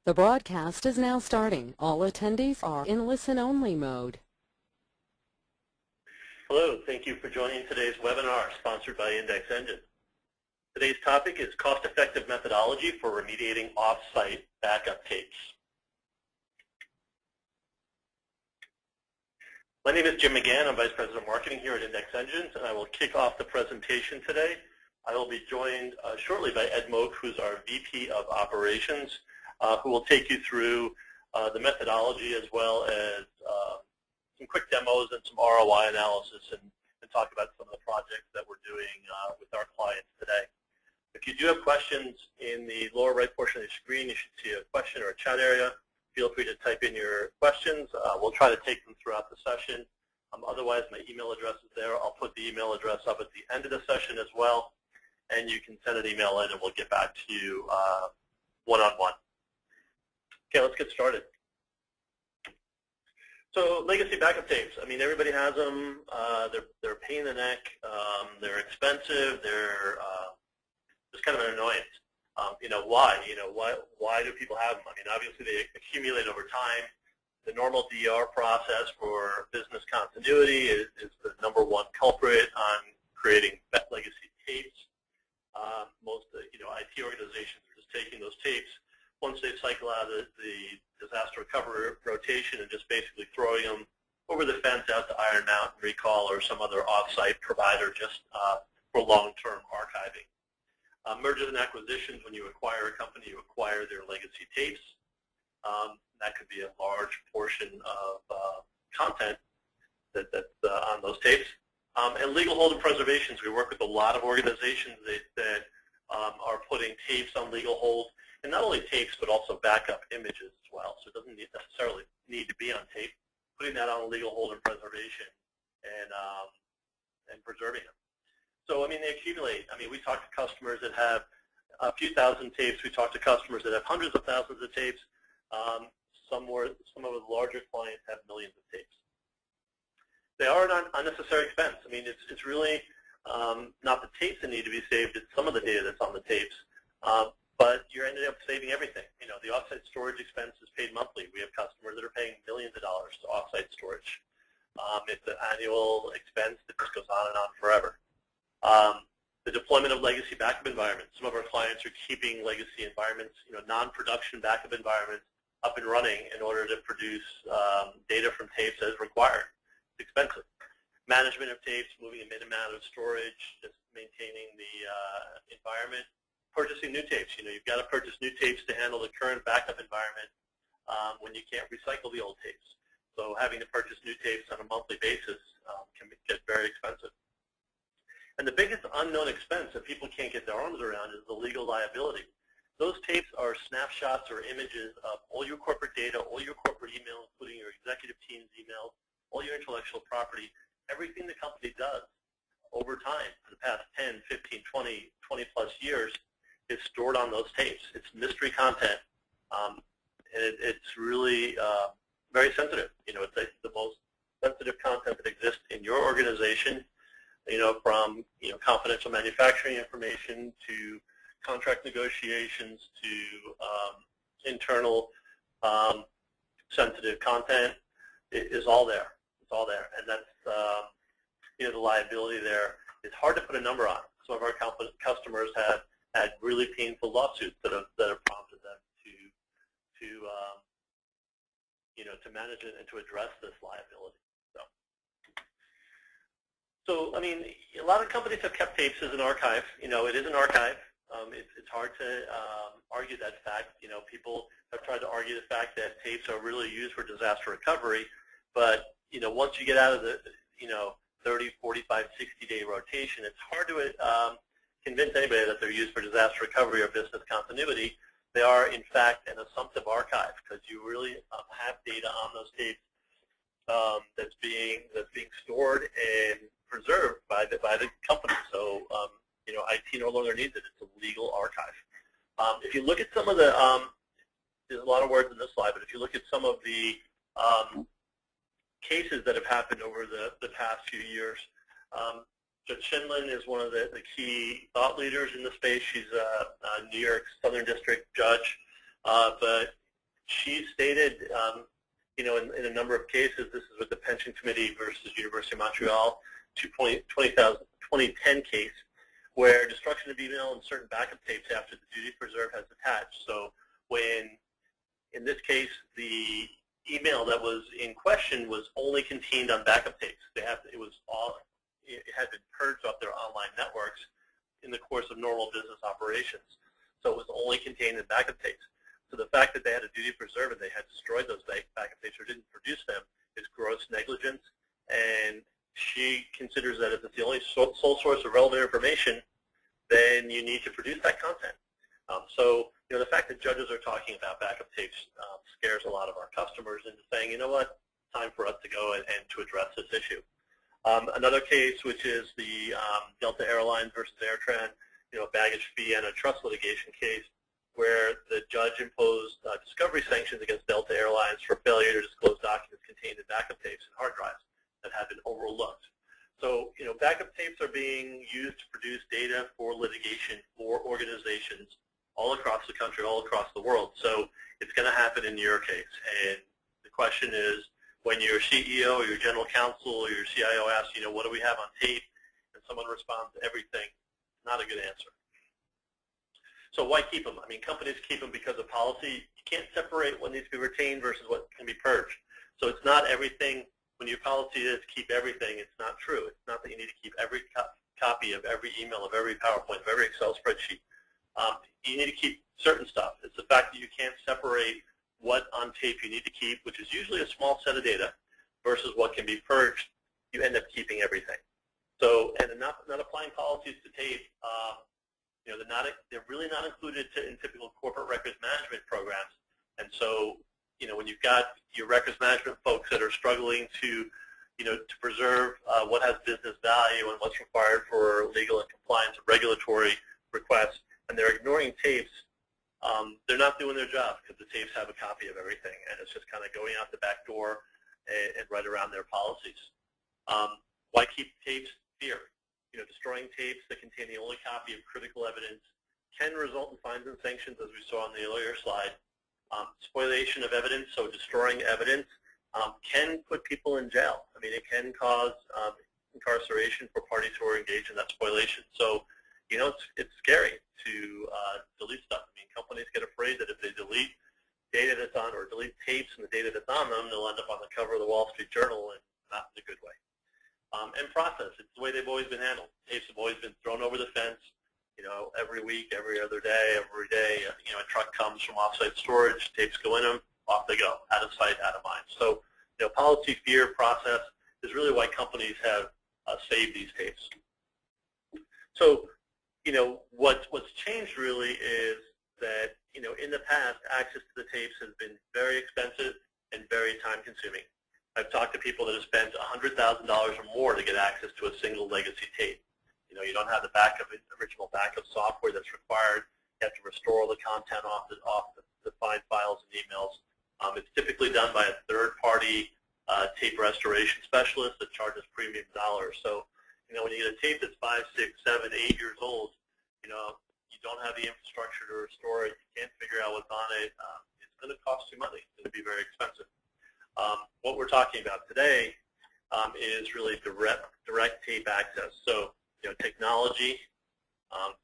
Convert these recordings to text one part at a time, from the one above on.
The broadcast is now starting. All attendees are in listen-only mode. Hello, thank you for joining today's webinar sponsored by Index Engine. Today's topic is cost-effective methodology for remediating off-site backup tapes. My name is Jim McGann. I'm Vice President of Marketing here at Index Engines, and I will kick off the presentation today. I will be joined shortly by Ed Moak, who's our VP of Operations, who will take you through the methodology as well as some quick demos and some ROI analysis and talk about some of the projects that we're doing with our clients today. If you do have questions, in the lower right portion of the screen, you should see a question or a chat area. Feel free to type in your questions. We'll try to take them throughout the session. Otherwise, my email address is there. I'll put the email address up at the end of the session as well, and you can send an email in and we'll get back to you one-on-one. Okay, let's get started. So legacy backup tapes, I mean, everybody has them. They're a pain in the neck. They're expensive. They're just kind of an annoyance. Why do people have them? I mean, obviously they accumulate over time. The normal DR process for business continuity is the #1 culprit on creating legacy tapes. Most IT organizations are just taking those tapes once they cycle out of the disaster recovery rotation and just basically throwing them over the fence out to Iron Mountain Recall or some other off-site provider just for long-term archiving. Mergers and acquisitions, when you acquire a company, you acquire their legacy tapes. That could be a large portion of content that's on those tapes. And legal hold and preservations, we work with a lot of organizations that are putting tapes on legal hold. And not only tapes, but also backup images as well. So it doesn't necessarily need to be on tape. Putting that on legal hold and preservation and preserving them. So, I mean, they accumulate. I mean, we talk to customers that have a few thousand tapes. We talk to customers that have hundreds of thousands of tapes. Some of the larger clients have millions of tapes. They are an unnecessary expense. I mean, it's really not the tapes that need to be saved. It's some of the data that's on the tapes. But you're ending up saving everything. You know, the offsite storage expense is paid monthly. We have customers that are paying millions of dollars to offsite storage. It's an annual expense that just goes on and on forever. The deployment of legacy backup environments. Some of our clients are keeping legacy environments, non-production backup environments up and running in order to produce data from tapes as required. It's expensive. Management of tapes, moving them in and out of storage, just maintaining the environment. Purchasing new tapes. You've got to purchase new tapes to handle the current backup environment when you can't recycle the old tapes. So having to purchase new tapes on a monthly basis can get very expensive. And the biggest unknown expense that people can't get their arms around is the legal liability. Those tapes are snapshots or images of all your corporate data, all your corporate emails, including your executive team's emails, all your intellectual property, everything the company does over time for the past 10, 15, 20 plus years is stored on those tapes. It's mystery content, and it's really very sensitive. It's the most sensitive content that exists in your organization, from confidential manufacturing information to contract negotiations to internal sensitive content. It is all there. It's all there, and that's the liability there. It's hard to put a number on. Some of our customers have had really painful lawsuits that have prompted them to manage it and to address this liability. So I mean, a lot of companies have kept tapes as an archive. It is an archive. It's hard to argue that fact. People have tried to argue the fact that tapes are really used for disaster recovery, but once you get out of the 30, 45, 60-day rotation, it's hard to convince anybody that they're used for disaster recovery or business continuity. They are, in fact, an assumptive archive because you really have data on those tapes that's being stored and preserved by the company. So IT no longer needs it. It's a legal archive. If you look at some of the there's a lot of words in this slide, but if you look at some of the cases that have happened over the past few years, Judge Shinlin is one of the key thought leaders in the space. She's a New York Southern District judge, but she stated, you know, in a number of cases, this is with the Pension Committee versus University of Montreal, 2010 case, where destruction of email and certain backup tapes after the duty preserve has attached. So when, in this case, the email that was in question was only contained on backup tapes. It had been purged off their online networks in the course of normal business operations. So it was only contained in backup tapes. So the fact that they had a duty preserve and they had destroyed those backup tapes or didn't produce them is gross negligence. And she considers that if it's the only sole source of relevant information, then you need to produce that content. So, you know, the fact that judges are talking about backup tapes scares a lot of our customers into saying, you know what, time for us to go and to address this issue. Another case, which is the Delta Airlines versus AirTran, you know, baggage fee and a trust litigation case, where the judge imposed discovery sanctions against Delta Airlines for failure to disclose documents contained in backup tapes and hard drives that had been overlooked. So, you know, backup tapes are being used to produce data for litigation for organizations all across the country, all across the world. So it's going to happen in your case. And the question is, when your CEO or your general counsel or your CIO asks, you know, what do we have on tape, and someone responds to everything, not a good answer. So why keep them? I mean, companies keep them because of policy. You can't separate what needs to be retained versus what can be purged. So it's not everything. When your policy is keep everything, it's not true. It's not that you need to keep every copy of every email, of every PowerPoint, of every Excel spreadsheet. You need to keep certain stuff. It's the fact that you can't separate what on tape you need to keep, which is usually a small set of data, versus what can be purged. You end up keeping everything. So, and not applying policies to tape, you know, they're really not included in typical corporate records management programs. And so, you know, when you've got your records management folks that are struggling to, you know, to preserve what has business value and what's required for legal and compliance and regulatory requests, and they're ignoring tapes, they're not doing their job because the tapes have a copy of everything, and it's just kind of going out the back door and right around their policies. Why keep tapes? Fear. You know, destroying tapes that contain the only copy of critical evidence can result in fines and sanctions, as we saw on the earlier slide. Spoliation of evidence, so destroying evidence, can put people in jail. I mean, it can cause incarceration for parties who are engaged in that spoliation. So, you know, it's scary to delete stuff. I mean, companies get afraid that if they delete data that's on, or delete tapes and the data that's on them, they'll end up on the cover of the Wall Street Journal, and not in a good way. And process, it's the way they've always been handled. Tapes have always been thrown over the fence, you know, every week, every other day, every day. You know, a truck comes from offsite storage, tapes go in them, off they go, out of sight, out of mind. So, you know, policy, fear, process is really why companies have saved these tapes. So, you know, what's changed really is that, you know, in the past, access to the tapes has been very expensive and very time-consuming. I've talked to people that have spent $100,000 or more to get access to a single legacy tape. You know, you don't have the original backup software that's required. You have to restore all the content off the defined files and emails. It's typically done by a third-party tape restoration specialist that charges premium dollars. So, you know, when you get a tape that's 5, 6, 7, 8 years old, you know, you don't have the infrastructure to restore it. You can't figure out what's on it. It's going to cost you money. It's going to be very expensive. What we're talking about today is really direct tape access. So, you know, technology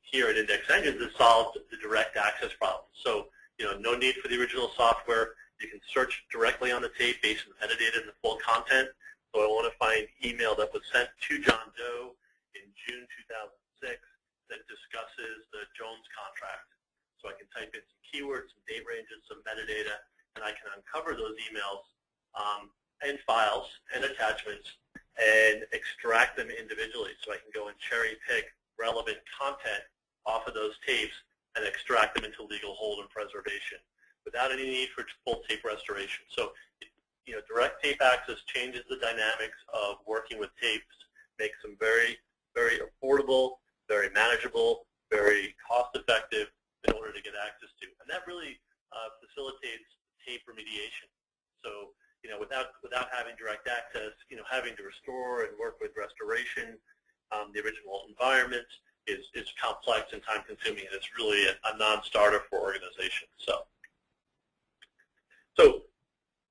here at Index Engines has solved the direct access problem. So, you know, no need for the original software. You can search directly on the tape based on the metadata and the full content. So I want to find email that was sent to John Doe in June 2006 that discusses the Jones contract. So I can type in some keywords, some date ranges, some metadata, and I can uncover those emails and files and attachments and extract them individually. So I can go and cherry pick relevant content off of those tapes and extract them into legal hold and preservation without any need for full tape restoration. So, you know, direct tape access changes the dynamics of working with tapes, makes them very, very affordable, very manageable, very cost-effective in order to get access to. And that really facilitates tape remediation. So, you know, without having direct access, you know, having to restore and work with restoration, the original environment is complex and time-consuming, and it's really a non-starter for organizations. So, So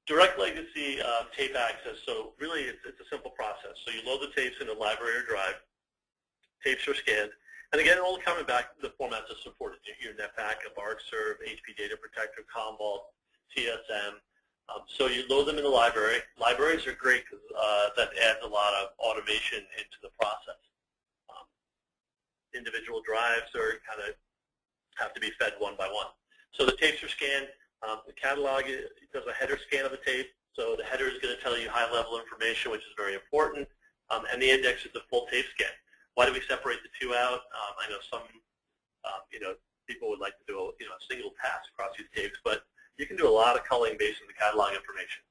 direct legacy tape access, so really it's a simple process. So you load the tapes in a library or drive, tapes are scanned, and again, all coming back to the formats that supported, your net backup, ArcServe, HP Data Protector, Commvault, TSM. So you load them in the library. Libraries are great because that adds a lot of automation into the process. Individual drives are kind of have to be fed one by one. So the tapes are scanned. The catalog does a header scan of the tape. So the header is going to tell you high-level information, which is very important, and the index is the full tape scan. Why do we separate the two out? I know some, people would like to do a single pass across these tapes, but you can do a lot of culling based on the catalog information.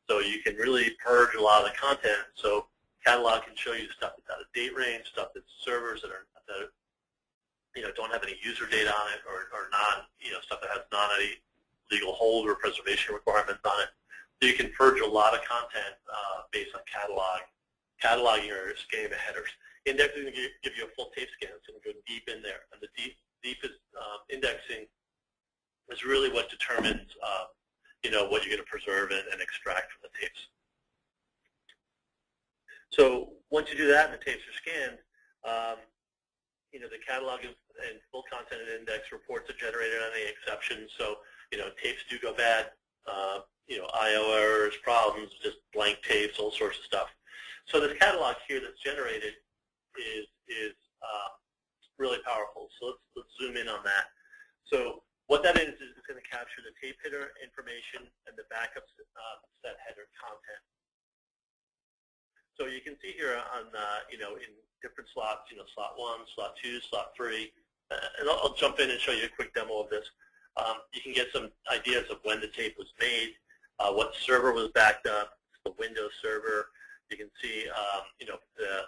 So you can really purge a lot of the content. So catalog can show you stuff that's out of date range, stuff that's servers that don't have any user data on it, or stuff that has not any legal hold or preservation requirements on it. So you can purge a lot of content based on cataloging or scanning the headers. Indexing is going to give you a full tape scan. It's going to go deep in there, and the deepest indexing is really what determines what you're going to preserve and extract from the tapes. So once you do that and the tapes are scanned, the catalog and full content and index reports are generated on any exceptions. So tapes do go bad, I/O errors, problems, just blank tapes, all sorts of stuff. So this catalog here that's generated is really powerful. So let's zoom in on that. So what that is it's going to capture the tape header information and the backup set header content. So you can see here on in different slots, slot 1, slot 2, slot 3, and I'll jump in and show you a quick demo of this. You can get some ideas of when the tape was made, what server was backed up, the Windows server. You can see the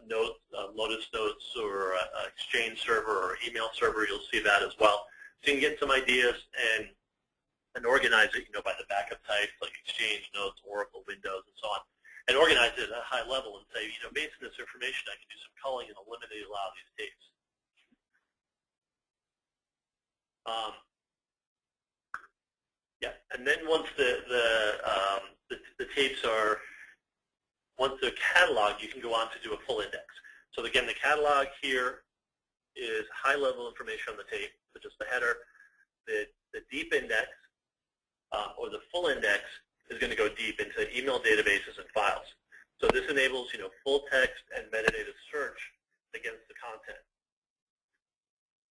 notes, Lotus Notes, or Exchange server or email server. You'll see that as well. So you can get some ideas and organize it, by the backup types like Exchange, Notes, Oracle, Windows, and so on, and organize it at a high level and say, based on this information, I can do some culling and eliminate a lot of these tapes. And then once the tapes are, once they're cataloged, you can go on to do a full index. So again, the catalog here is high-level information on the tape, so just the header. The deep index, or the full index, is going to go deep into email databases and files. So this enables, full text and metadata search against the content.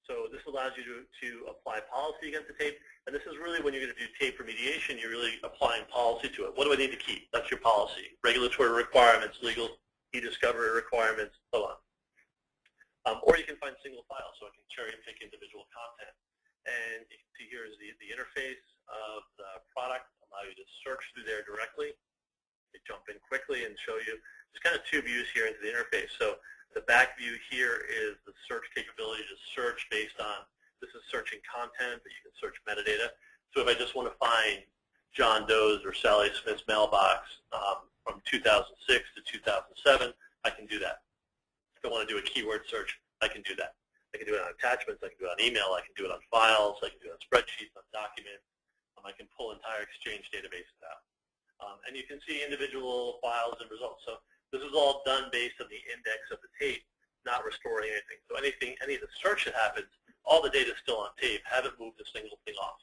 So this allows you to apply policy against the tape, and this is really when you're going to do tape remediation, you're really applying policy to it. What do I need to keep? That's your policy. Regulatory requirements, legal e-discovery requirements, so on. Or you can find single files, so I can cherry pick individual content. And you can see here is the interface of the product, allow you to search through there directly. You jump in quickly and show you, there's kind of two views here into the interface. So the back view here is the search capability to search based on, this is searching content, but you can search metadata. So if I just want to find John Doe's or Sally Smith's mailbox from 2006 to 2007, I can do that. If I want to do a keyword search, I can do that. I can do it on attachments, I can do it on email, I can do it on files, I can do it on spreadsheets, on documents. I can pull entire Exchange databases out. And you can see individual files and results. So this is all done based on the index of the tape, not restoring anything. So any of the search that happens, all the data is still on tape, haven't moved a single thing off.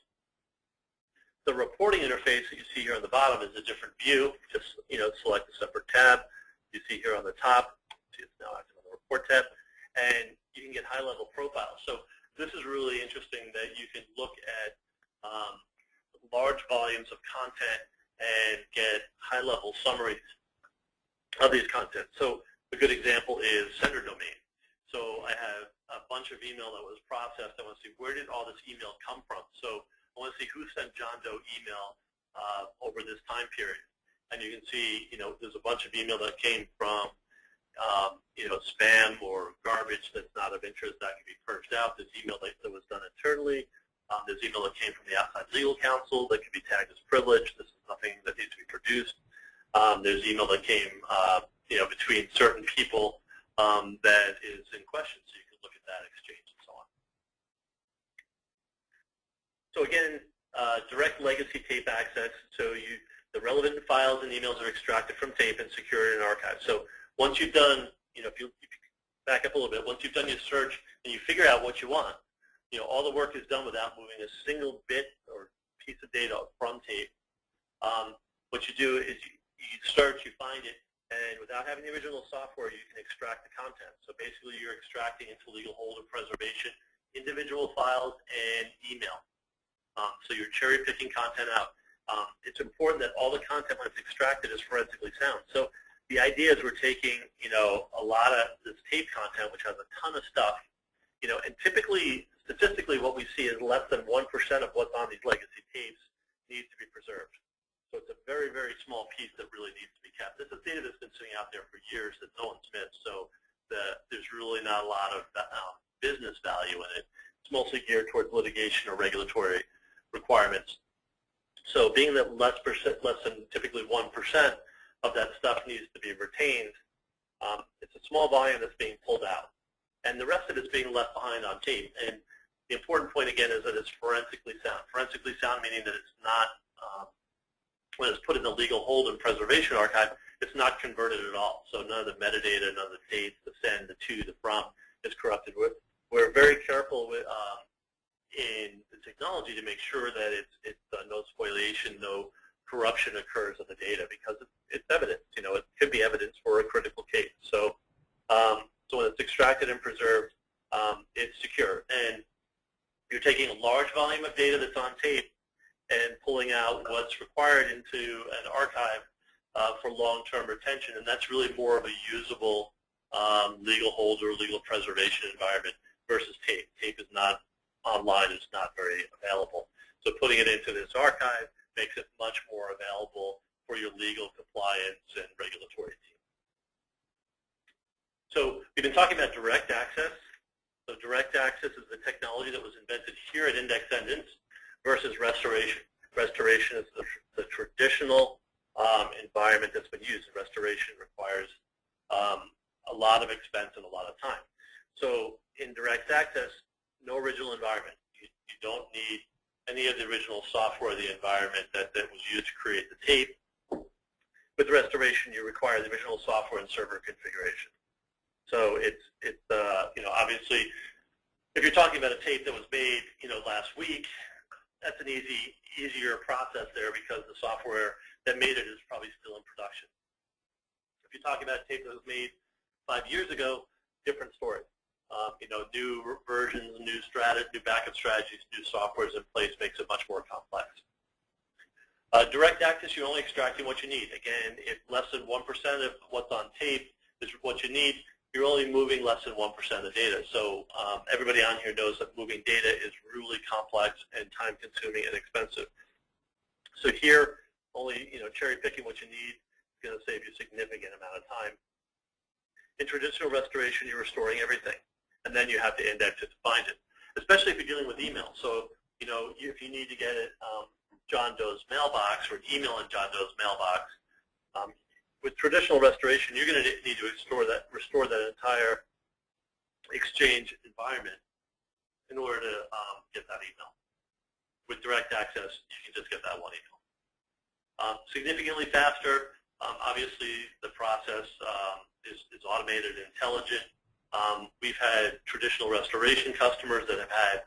The reporting interface that you see here on the bottom is a different view. Just select a separate tab. You see here on the top, see it's now active on the report tab, and you can get high-level profiles. So this is really interesting that you can look at large volumes of content and get high-level summaries of these content. So a good example is sender domain. So I have a bunch of email that was processed. I want to see where did all this email come from. So I want to see who sent John Doe email over this time period. And you can see, there's a bunch of email that came from, spam or garbage that's not of interest that can be purged out. There's email that was done internally. There's email that came from the outside legal counsel that can be tagged as privileged. This is nothing that needs to be produced. There's email that came, between certain people that is in question, so you can look at that exchange and so on. So again, direct legacy tape access, so the relevant files and emails are extracted from tape and secured in an archive. So once you've done, if you back up a little bit, once you've done your search and you figure out what you want, all the work is done without moving a single bit or piece of data from tape. What you do is you search, you find it, and without having the original software, you can extract the content. So basically, you're extracting into legal hold and preservation individual files and email. So you're cherry-picking content out. It's important that all the content when it's extracted is forensically sound. So the idea is we're taking, a lot of this tape content, which has a ton of stuff, and typically, statistically, what we see is less than 1% of what's on these legacy tapes needs to be preserved. So it's a very, very small piece that really needs to be kept. This is data that's been sitting out there for years that no one's missed, so there's really not a lot of business value in it. It's mostly geared towards litigation or regulatory requirements. So being that less than typically 1% of that stuff needs to be retained, it's a small volume that's being pulled out. And the rest of it's being left behind on tape. And the important point, again, is that it's forensically sound. Forensically sound meaning that it's not, when it's put in the legal hold and preservation archive, it's not converted at all. So none of the metadata, none of the dates, the send, the to, the from is corrupted. We're very careful with, in the technology to make sure that it's no spoliation, no corruption occurs of the data, because it's evidence. It could be evidence for a critical case. So, so when it's extracted and preserved, it's secure. And you're taking a large volume of data that's on tape and pulling out what's required into an archive for long-term retention, and that's really more of a usable legal hold or legal preservation environment versus tape. Tape is not online, it's not very available. So putting it into this archive makes it much more available for your legal compliance and regulatory team. So we've been talking about direct access. So direct access is the technology that was invented here at Index Engines versus restoration. Restoration is the traditional environment that's been used. Restoration requires a lot of expense and a lot of time. So in direct access, no original environment. You don't need any of the original software of the environment that was used to create the tape. With restoration, you require the original software and server configuration. So it's obviously, if you're talking about a tape that was made last week, that's an easier process there because the software that made it is probably still in production. If you're talking about a tape that was made 5 years ago, different story. New versions, new backup strategies, new software is in place makes it much more complex. Direct access, you're only extracting what you need. Again, if less than 1% of what's on tape is what you need, you're only moving less than 1% of the data. So everybody on here knows that moving data is really complex and time-consuming and expensive. So here, only cherry-picking what you need is going to save you a significant amount of time. In traditional restoration, you're restoring everything, and then you have to index it to find it, especially if you're dealing with email. So if you need to get it John Doe's mailbox or an email in John Doe's mailbox, with traditional restoration, you're going to need to restore that entire exchange environment in order to get that email. With direct access, you can just get that one email. Significantly faster. Obviously, the process is automated and intelligent. We've had traditional restoration customers that have had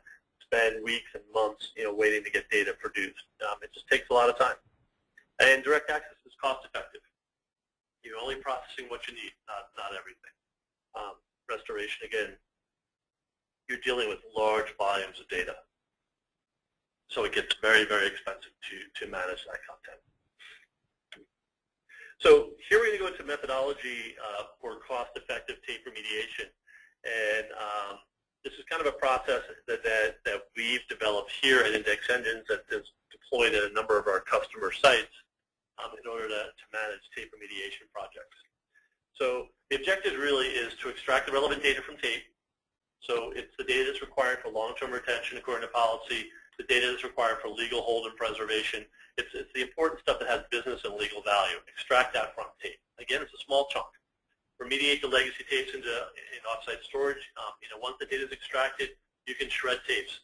spend weeks and months, waiting to get data produced. It just takes a lot of time. And direct access is cost-effective. You're only processing what you need, not everything. Restoration, again, you're dealing with large volumes of data. So it gets very, very expensive to manage that content. So here we're going to go into methodology for cost-effective tape remediation. And this is kind of a process that we've developed here at Index Engines that is deployed at a number of our customer sites in order to manage tape remediation projects. So the objective really is to extract the relevant data from tape. So it's the data that's required for long-term retention according to policy, the data that's required for legal hold and preservation. It's the important stuff that has business and legal value. Extract that from tape. Again, it's a small chunk. Remediate the legacy tapes in offsite storage. Once the data is extracted, you can shred tapes.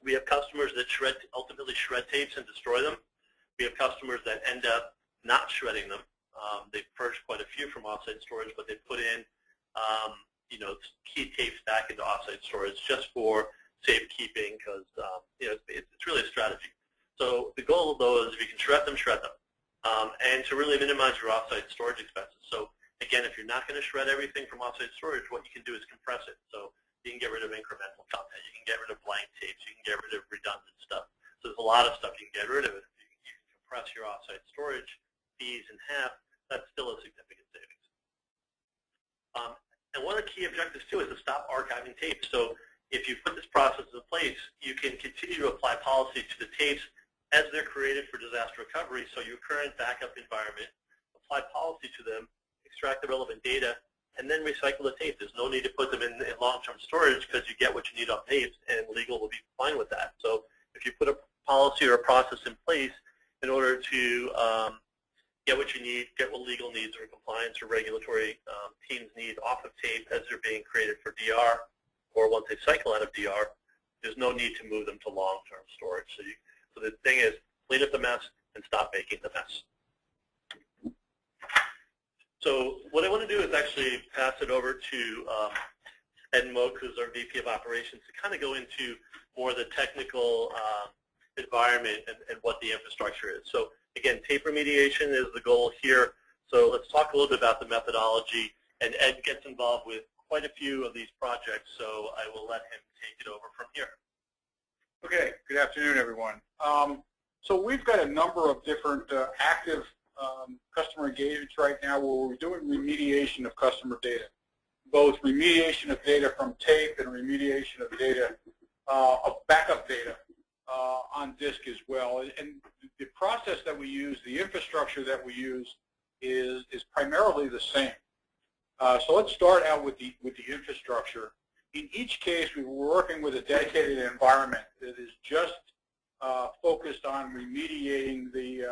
We have customers that ultimately shred tapes and destroy them. We have customers that end up not shredding them. They purged quite a few from offsite storage, but they put in key tapes back into offsite storage just for safekeeping, because it's really a strategy. So the goal, though, is if you can shred them, and to really minimize your offsite storage expenses. So again, if you're not going to shred everything from offsite storage, what you can do is compress it. So you can get rid of incremental content. You can get rid of blank tapes. You can get rid of redundant stuff. So there's a lot of stuff you can get rid of. If you can compress your offsite storage fees in half, that's still a significant savings. And one of the key objectives, too, is to stop archiving tapes. So if you put this process in place, you can continue to apply policy to the tapes as they're created for disaster recovery. So your current backup environment, apply policy to them, extract the relevant data, and then recycle the tape. There's no need to put them in long-term storage because you get what you need on tapes, and legal will be fine with that. So if you put a policy or a process in place in order to get what you need, get what legal needs or compliance or regulatory teams need off of tape as they're being created for DR, or once they cycle out of DR, there's no need to move them to long-term storage. So the thing is, clean up the mess and stop making the mess. So what I want to do is actually pass it over to Ed Moak, who's our VP of Operations, to kind of go into more of the technical environment and what the infrastructure is. So again, tape remediation is the goal here. So let's talk a little bit about the methodology. And Ed gets involved with quite a few of these projects, so I will let him take it over from here. Okay, good afternoon, everyone. So we've got a number of different active customer engagements right now where we're doing remediation of customer data, both remediation of data from tape and remediation of data, of backup data on disk as well. And the process that we use, the infrastructure that we use is primarily the same. So let's start out with the infrastructure. In each case, we were working with a dedicated environment that is just focused on remediating the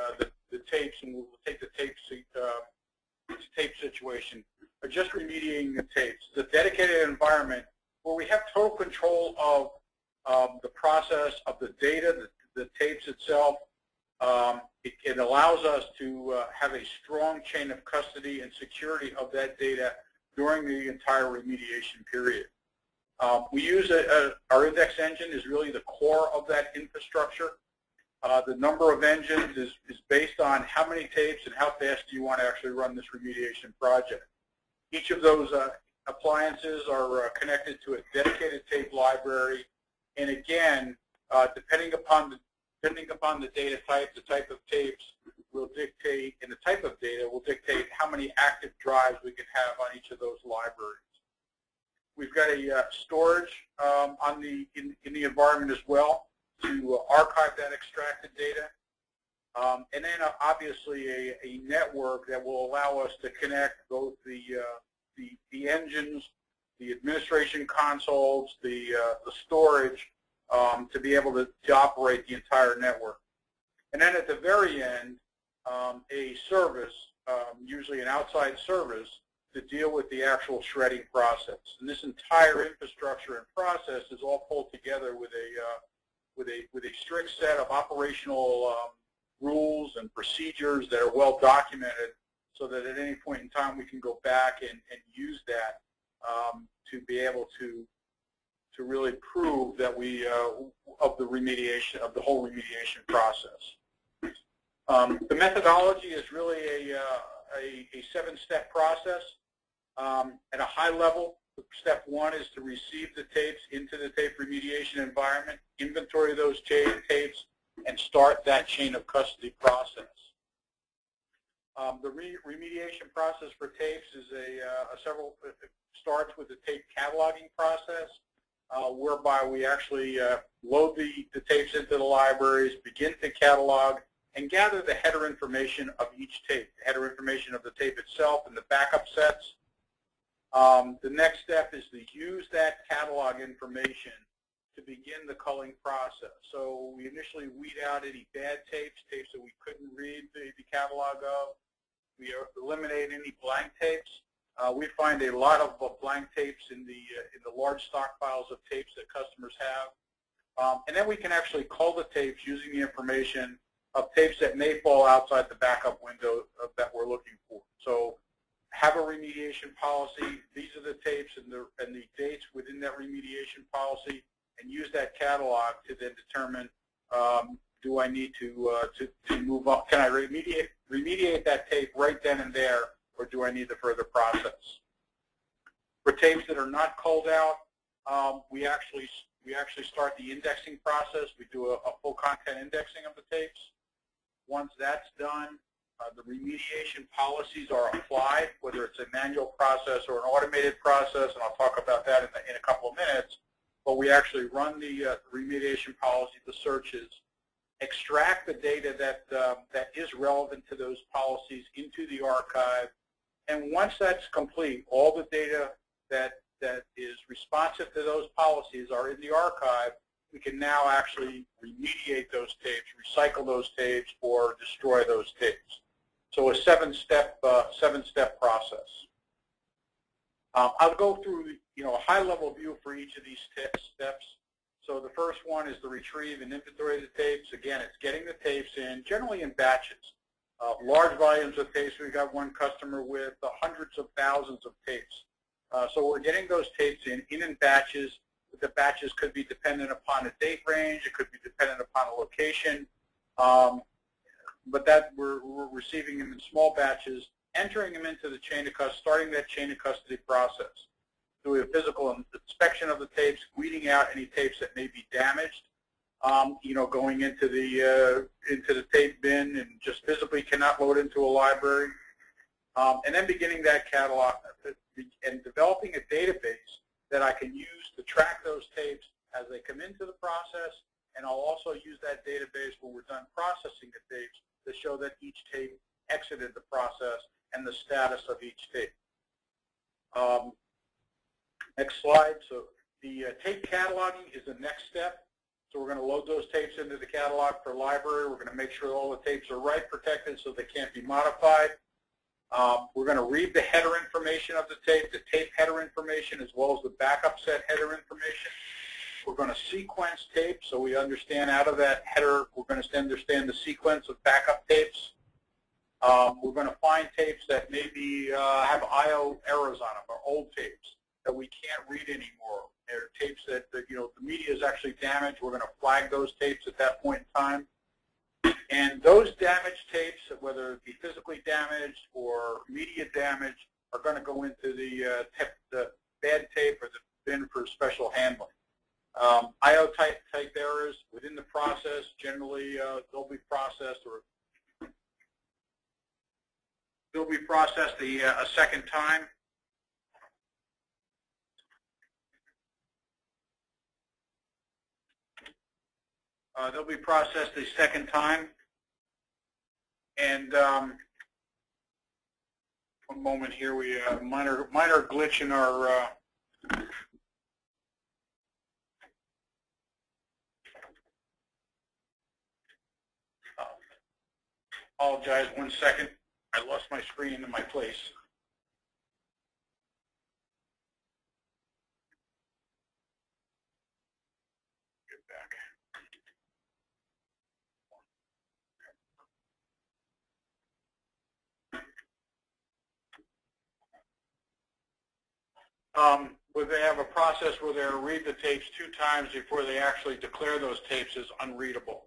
tapes, and we'll take the tape situation, or just remediating the tapes. The dedicated environment where we have total control of the process of the data, the tapes itself. It allows us to have a strong chain of custody and security of that data during the entire remediation period. We use our index engine is really the core of that infrastructure. The number of engines is based on how many tapes and how fast do you want to actually run this remediation project. Each of those appliances are connected to a dedicated tape library, and again, depending upon the data type, the type of tapes will dictate, and the type of data will dictate how many active drives we can have on each of those libraries. We've got a storage in the environment as well to archive that extracted data, and then obviously a network that will allow us to connect both the engines, the administration consoles, the storage, to be able to operate the entire network. And then at the very end, a service, usually an outside service, to deal with the actual shredding process. And this entire infrastructure and process is all pulled together with a strict set of operational rules and procedures that are well documented, so that at any point in time we can go back and use that to be able to really prove that we of the whole remediation process. The methodology is really a 7-step process. At a high level, step 1 is to receive the tapes into the tape remediation environment, inventory those tapes, and start that chain of custody process. The remediation process for tapes is starts with the tape cataloging process, whereby we actually load the tapes into the libraries, begin to catalog, and gather the header information of each tape, the header information of the tape itself and the backup sets. The next step is to use that catalog information to begin the culling process. So we initially weed out any bad tapes that we couldn't read the catalog of. We eliminate any blank tapes. We find a lot of blank tapes in the large stockpiles of tapes that customers have. And then we can actually cull the tapes using the information of tapes that may fall outside the backup window that we're looking for. So have a remediation policy. These are the tapes and the dates within that remediation policy, and use that catalog to then determine, do I need to move on? Can I remediate that tape right then and there, or do I need to further process? For tapes that are not culled out, we actually start the indexing process. We do a full content indexing of the tapes. Once that's done, the remediation policies are applied, whether it's a manual process or an automated process, and I'll talk about that in a couple of minutes. But we actually run the remediation policy, the searches, extract the data that is relevant to those policies into the archive, and once that's complete, all the data that is responsive to those policies are in the archive. We can now actually remediate those tapes, recycle those tapes, or destroy those tapes. So a seven-step process. I'll go through a high-level view for each of these steps. So the first one is the retrieve and inventory the tapes. Again, it's getting the tapes in, generally in batches. Large volumes of tapes. We've got one customer with hundreds of thousands of tapes. So we're getting those tapes in batches. The batches could be dependent upon a date range. It could be dependent upon a location. But that we're receiving them in small batches, entering them into the chain of custody, starting that chain of custody process. Doing a physical inspection of the tapes, weeding out any tapes that may be damaged. Going into the tape bin and just physically cannot load into a library. And then beginning that catalog and developing a database that I can use to track those tapes as they come into the process, and I'll also use that database when we're done processing the tapes to show that each tape exited the process and the status of each tape. Next slide. So the tape cataloging is the next step. So we're going to load those tapes into the catalog for library. We're going to make sure all the tapes are right protected so they can't be modified. We're going to read the header information of the tape header information, as well as the backup set header information. We're going to sequence tapes, so we understand out of that header, we're going to understand the sequence of backup tapes. We're going to find tapes that maybe have I/O errors on them, or old tapes that we can't read anymore. They're tapes that the media is actually damaged. We're going to flag those tapes at that point in time. And those damaged tapes, whether it be physically damaged or media damaged, are going to go into the bad tape or the bin for special handling. I/O type errors within the process, generally they'll be processed a second time. They'll be processed a second time. And one moment here, we have a minor glitch in our apologize, 1 second. I lost my screen in my place. Get back. Where they have a process where they'll read the tapes 2 times before they actually declare those tapes as unreadable.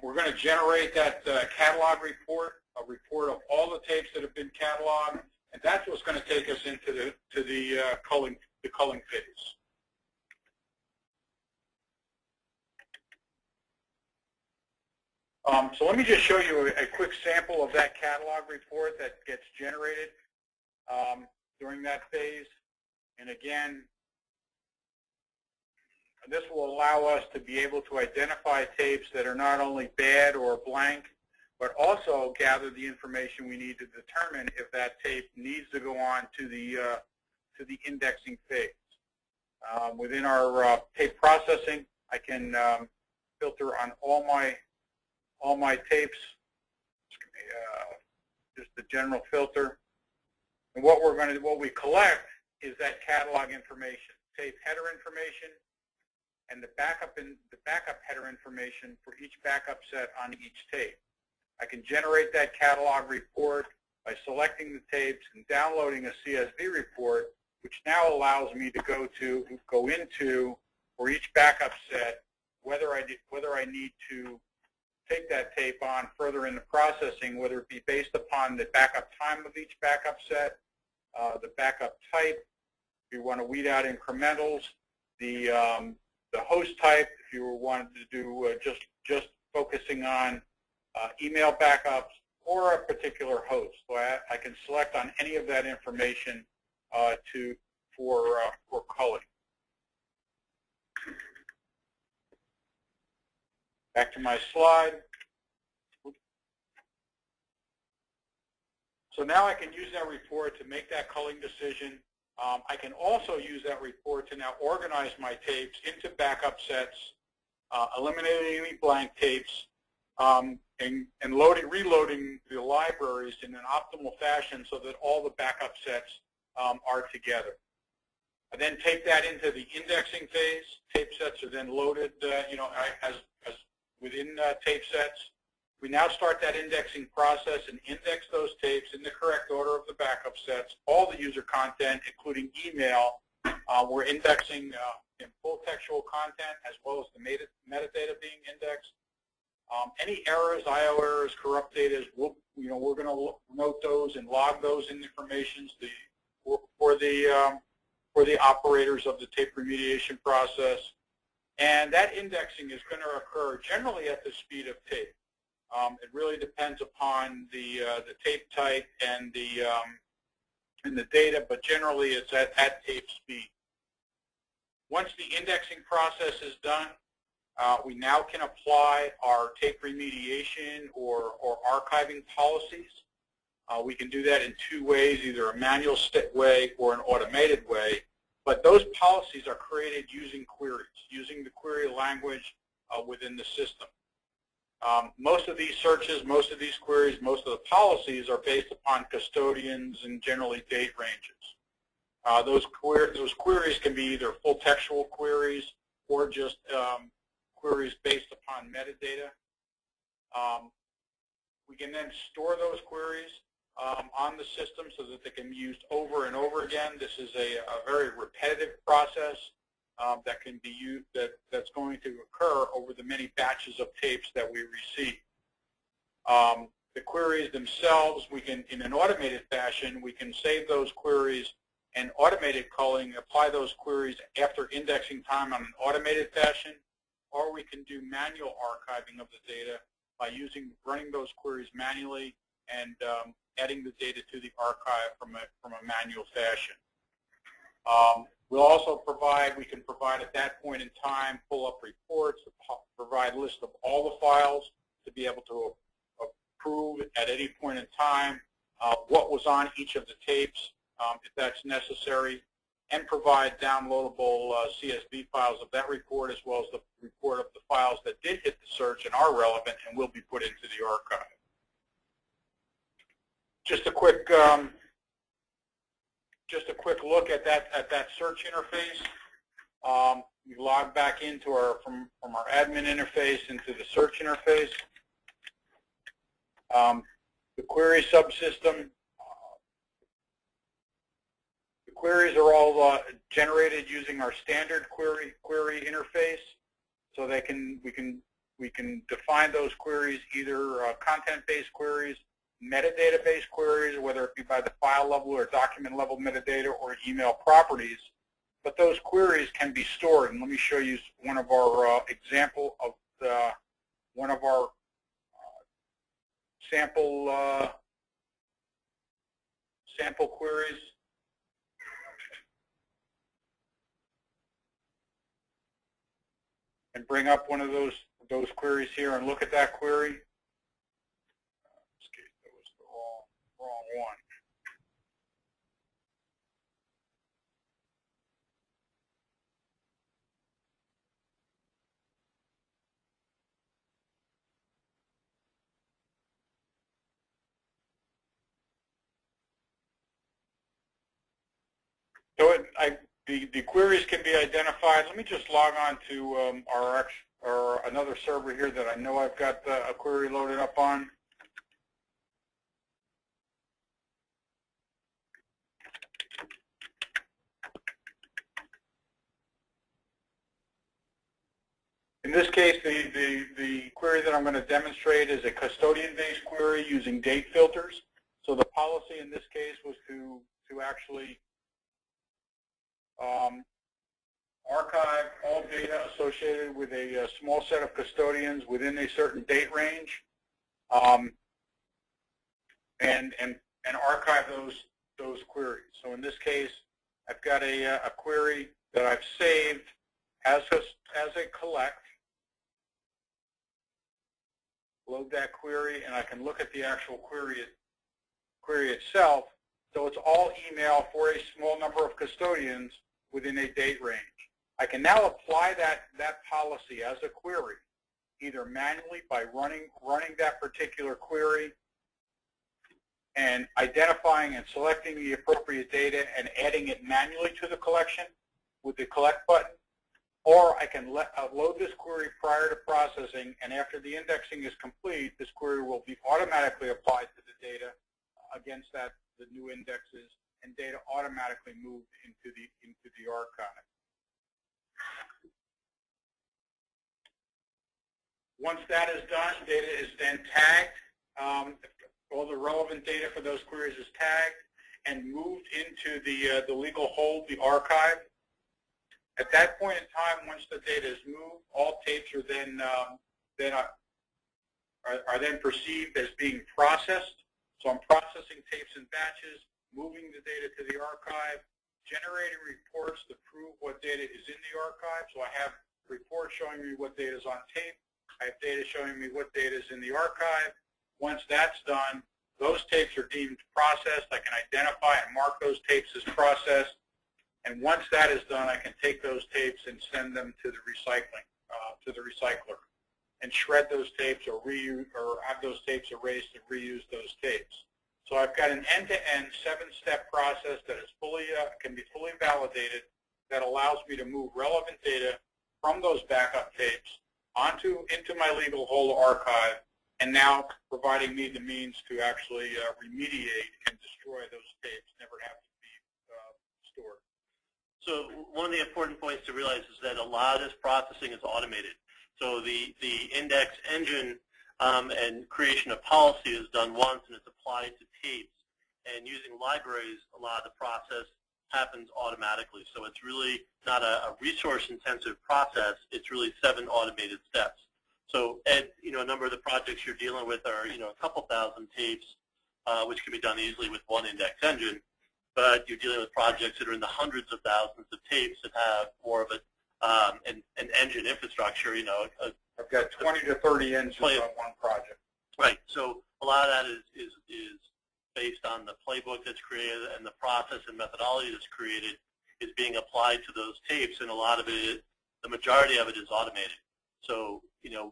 We're going to generate that catalog report, a report of all the tapes that have been cataloged, and that's what's going to take us into the culling phase. So let me just show you a quick sample of that catalog report that gets generated during that phase. And again, this will allow us to be able to identify tapes that are not only bad or blank, but also gather the information we need to determine if that tape needs to go on to the indexing phase. Within our tape processing, I can filter on all my tapes, just the general filter. And what we collect is that catalog information, tape header information, and the backup header information for each backup set on each tape. I can generate that catalog report by selecting the tapes and downloading a CSV report, which now allows me to go into for each backup set whether I need to take that tape on further in the processing, whether it be based upon the backup time of each backup set, the backup type, if you want to weed out incrementals, the host type, if you wanted to do just focusing on email backups, or a particular host. So I can select on any of that information for culling. Back to my slide. So now I can use that report to make that culling decision. I can also use that report to now organize my tapes into backup sets, eliminating any blank tapes, and reloading the libraries in an optimal fashion so that all the backup sets are together. I then take that into the indexing phase. Tape sets are then loaded, as within tape sets. We now start that indexing process and index those tapes in the correct order of the backup sets, all the user content, including email. We're indexing in full textual content as well as the metadata being indexed. Any errors, IO errors, corrupt data, we're going to note those and log those information for the operators of the tape remediation process. And that indexing is going to occur generally at the speed of tape. It really depends upon the tape type and the data, but generally it's at tape speed. Once the indexing process is done, we now can apply our tape remediation or archiving policies. We can do that in two ways, either a manual way or an automated way. But those policies are created using queries, using the query language within the system. Most of these searches, most of these queries, most of the policies are based upon custodians and generally date ranges. Those queries can be either full textual queries or just queries based upon metadata. We can then store those queries on the system so that they can be used over and over again. This is a very repetitive process that can be used, that's going to occur over the many batches of tapes that we receive. The queries themselves, we can, in an automated fashion, we can save those queries and automated culling, apply those queries after indexing time on an automated fashion, or we can do manual archiving of the data by running those queries manually and adding the data to the archive from a manual fashion. We'll also we can provide at that point in time, pull up reports, provide a list of all the files to be able to approve at any point in time what was on each of the tapes, if that's necessary, and provide downloadable CSV files of that report as well as the report of the files that did hit the search and are relevant and will be put into the archive. Just a quick look at that search interface. We log back into from our admin interface into the search interface. The query subsystem. The queries are all generated using our standard query interface. So we can define those queries either content-based queries, metadata-based queries, whether it be by the file level or document level metadata or email properties. But those queries can be stored, and let me show you one of our example of one of our sample queries. And bring up one of those queries here and look at that query. In this case, that was the wrong one. So the queries can be identified. Let me just log on to or another server here that I know I've got a query loaded up on. In this case, the query that I'm going to demonstrate is a custodian-based query using date filters. So the policy in this case was to actually archive all data associated with a small set of custodians within a certain date range, and archive those queries. So in this case, I've got a query that I've saved as a collect. Load that query, and I can look at the actual query itself. So it's all email for a small number of custodians within a date range. I can now apply that policy as a query, either manually by running that particular query and identifying and selecting the appropriate data and adding it manually to the collection with the collect button, or I can load this query prior to processing, and after the indexing is complete, this query will be automatically applied to the data against the new indexes, and data automatically moved into the archive. Once that is done, data is then tagged. All the relevant data for those queries is tagged and moved into the legal hold, the archive. At that point in time, once the data is moved, all tapes are then perceived as being processed. So I'm processing tapes in batches, moving the data to the archive, generating reports to prove what data is in the archive. So I have reports showing me what data is on tape. I have data showing me what data is in the archive. Once that's done, those tapes are deemed processed. I can identify and mark those tapes as processed. And once that is done, I can take those tapes and send them to the recycler, and shred those tapes or have those tapes erased and reuse those tapes. So I've got an end-to-end 7-step process that is can be fully validated, that allows me to move relevant data from those backup tapes into my legal hold archive, and now providing me the means to actually remediate and destroy those tapes, never have to be stored. So one of the important points to realize is that a lot of this processing is automated. So the index engine and creation of policy is done once, and it's applied to tapes. And using libraries, a lot of the process happens automatically. So it's really not a resource-intensive process. It's really 7 automated steps. So, Ed, a number of the projects you're dealing with are, a couple thousand tapes, which can be done easily with one index engine. But you're dealing with projects that are in the hundreds of thousands of tapes that have more of an engine infrastructure. I've got 20 to 30 engines on one project. Right. So a lot of that is based on the playbook that's created, and the process and methodology that's created is being applied to those tapes, and a lot of it, the majority of it, is automated. So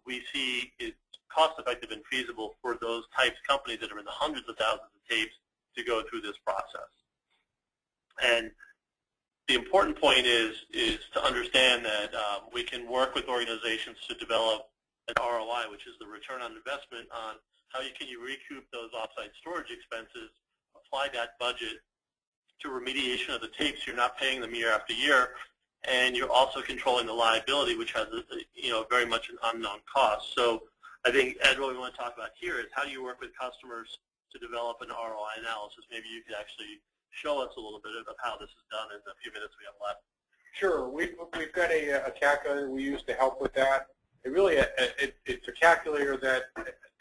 we see it's cost-effective and feasible for those types of companies that are in the hundreds of thousands of tapes to go through this process. And the important point is to understand that we can work with organizations to develop an ROI, which is the return on investment, on how can you recoup those offsite storage expenses, apply that budget to remediation of the tapes. You're not paying them year after year, and you're also controlling the liability, which has very much an unknown cost. So I think, Ed, what we want to talk about here is how do you work with customers to develop an ROI analysis. Maybe you could actually show us a little bit of how this is done in the few minutes we have left. Sure. We've got a calculator we use to help with that. It's a calculator that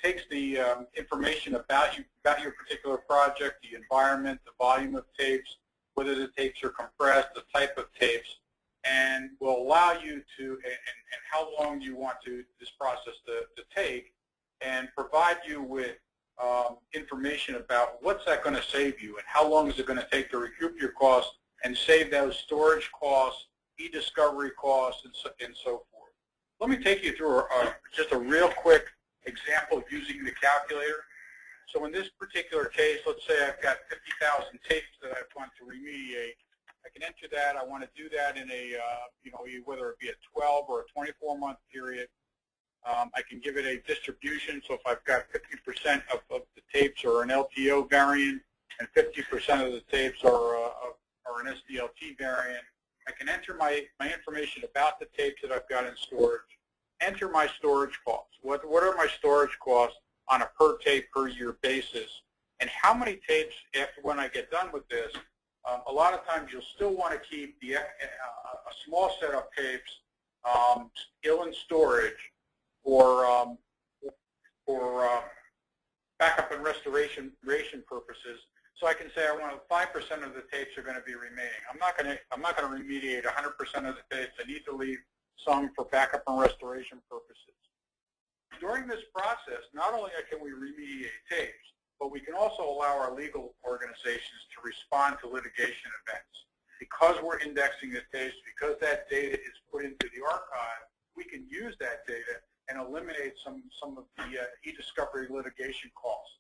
takes the information about your particular project, the environment, the volume of tapes, whether the tapes are compressed, the type of tapes, and will allow you to, and how long you want this process to take, and provide you with information about what's that going to save you and how long is it going to take to recoup your costs and save those storage costs, e-discovery costs, and so forth. Let me take you through just a real quick example using the calculator. So in this particular case, let's say I've got 50,000 tapes that I want to remediate. I can enter that. I want to do that in a, you know, whether it be a 12 or a 24-month period. I can give it a distribution. So if I've got 50% of the tapes are an LTO variant and 50% of the tapes are an SDLT variant, I can enter my information about the tapes that I've got in storage, enter my storage costs. What are my storage costs on a per tape per year basis, and how many tapes after when I get done with this. A lot of times you'll still want to keep a small set of tapes still in storage for backup and restoration purposes. So I can say I want 5% of the tapes are going to be remaining. I'm not going to remediate 100% of the tapes. I need to leave some for backup and restoration purposes. During this process, not only can we remediate tapes, but we can also allow our legal organizations to respond to litigation events. Because we're indexing the tapes, because that data is put into the archive, we can use that data and eliminate some of the e-discovery litigation costs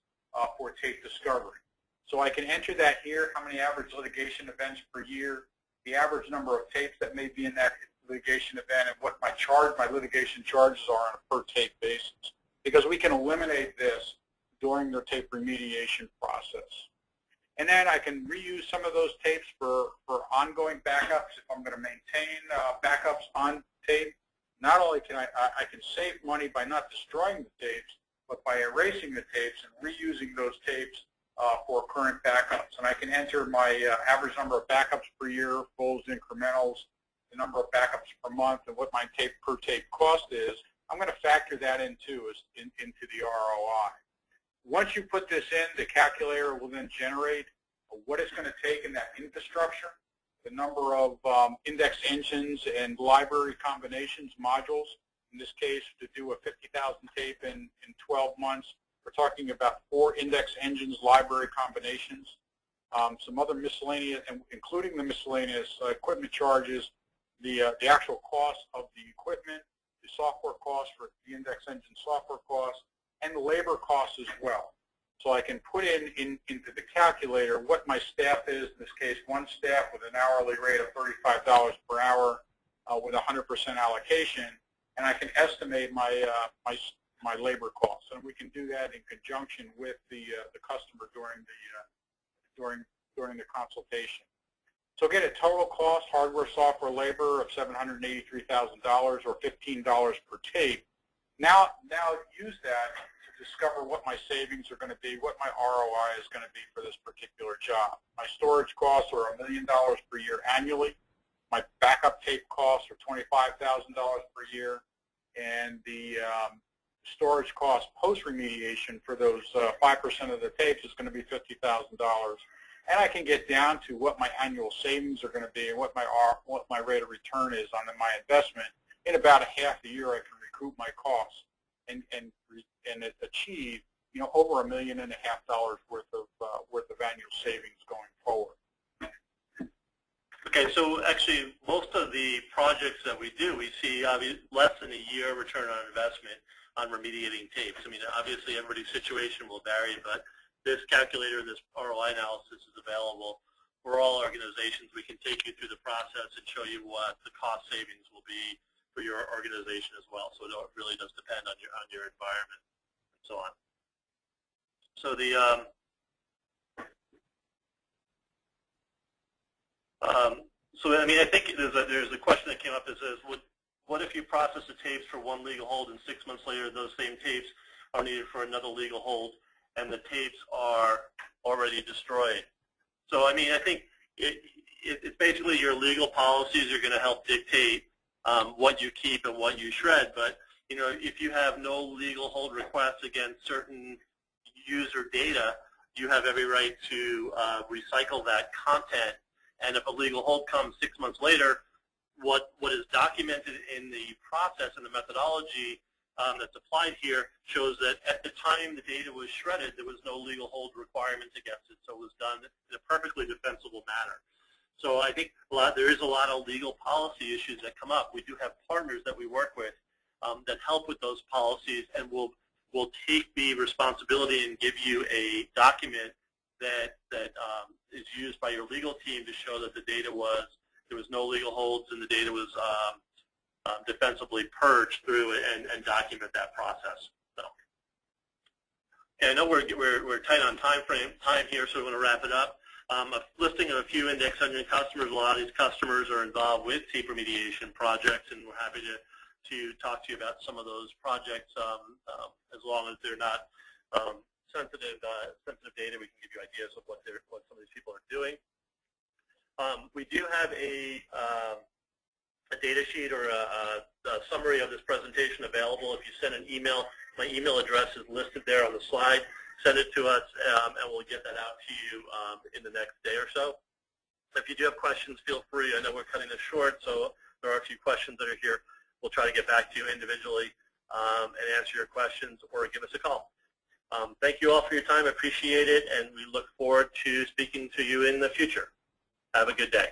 for tape discovery. So I can enter that here, how many average litigation events per year, the average number of tapes that may be in that litigation event, and what my litigation charges are on a per tape basis. Because we can eliminate this during the tape remediation process. And then I can reuse some of those tapes for ongoing backups if I'm going to maintain backups on tape. Not only can I can save money by not destroying the tapes, but by erasing the tapes and reusing those tapes for current backups. And I can enter my average number of backups per year, fulls, incrementals, the number of backups per month, and what my tape per tape cost is. I'm going to factor that into the ROI. Once you put this in, the calculator will then generate what it's going to take in that infrastructure, the number of index engines and library combinations, modules. In this case, to do a 50,000 tape in 12 months, we're talking about 4 index engines, library combinations, some other miscellaneous, including the miscellaneous equipment charges, the actual cost of the equipment, the software cost for the index engine software cost, and the labor costs as well. So I can put into the calculator what my staff is, in this case one staff with an hourly rate of $35 per hour with 100% allocation, and I can estimate my labor costs. And we can do that in conjunction with the customer during the consultation. So get a total cost, hardware, software, labor of $783,000 or $15 per tape. Now use that to discover what my savings are going to be, what my ROI is going to be for this particular job. My storage costs are $1 million per year annually. My backup tape costs are $25,000 per year, and the storage cost post-remediation for those 5% of the tapes is going to be $50,000. And I can get down to what my annual savings are going to be and what my rate of return is on my investment. In about a half a year, I can recoup my costs and achieve, you know, over $1.5 million worth of annual savings going forward. Okay, so actually most of the projects that we do, we see less than a year return on investment on remediating tapes. I mean, obviously everybody's situation will vary, but this calculator, this ROI analysis is available for all organizations. We can take you through the process and show you what the cost savings will be for your organization as well. So it really does depend on your environment and so on. So I mean, I think there's a question that came up that says, what if you process the tapes for one legal hold and 6 months later those same tapes are needed for another legal hold and the tapes are already destroyed? So I mean, I think it's basically your legal policies are going to help dictate what you keep and what you shred. But you know, if you have no legal hold requests against certain user data, you have every right to recycle that content. And if a legal hold comes 6 months later, what is documented in the process and the methodology that's applied here shows that at the time the data was shredded, there was no legal hold requirements against it, so it was done in a perfectly defensible manner. So I think there is a lot of legal policy issues that come up. We do have partners that we work with that help with those policies and will take the responsibility and give you a document that is used by your legal team to show that the data there was no legal holds and the data was defensibly purged through it, and document that process. So, and I know we're tight on time here, so we're going to wrap it up. A listing of a few index engine customers. A lot of these customers are involved with tape remediation projects, and we're happy to talk to you about some of those projects. As long as they're not sensitive data, we can give you ideas of what some of these people are doing. We do have a data sheet or a summary of this presentation available. If you send an email, my email address is listed there on the slide. Send it to us, and we'll get that out to you in the next day or so. If you do have questions, feel free. I know we're cutting this short, so there are a few questions that are here. We'll try to get back to you individually and answer your questions, or give us a call. Thank you all for your time. I appreciate it, and we look forward to speaking to you in the future. Have a good day.